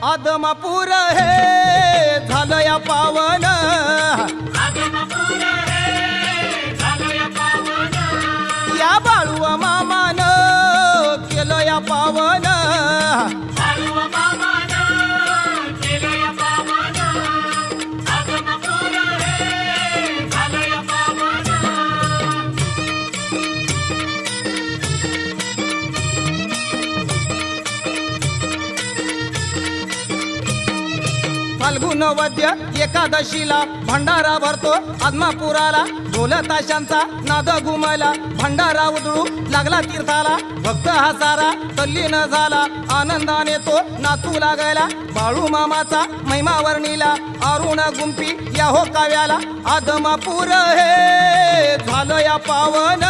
आदमापूर हे झालं या पावन, या बाळू मामान केलं या पावन, फाल्गुन वद्य एकादशीला भंडारा भरतो आदमापुराला, ढोल ताशांचा नाद घुमला, भंडारा उधळू लागला तीर्थाला, भक्त हा सारा तल्लीन झाला, आनंदाने तो नाचू लागला, बाळू मामाचा महिमा वर्णीला, अरुण गुंपी या हो काव्याला, आदमापूर हे झालं या पावन.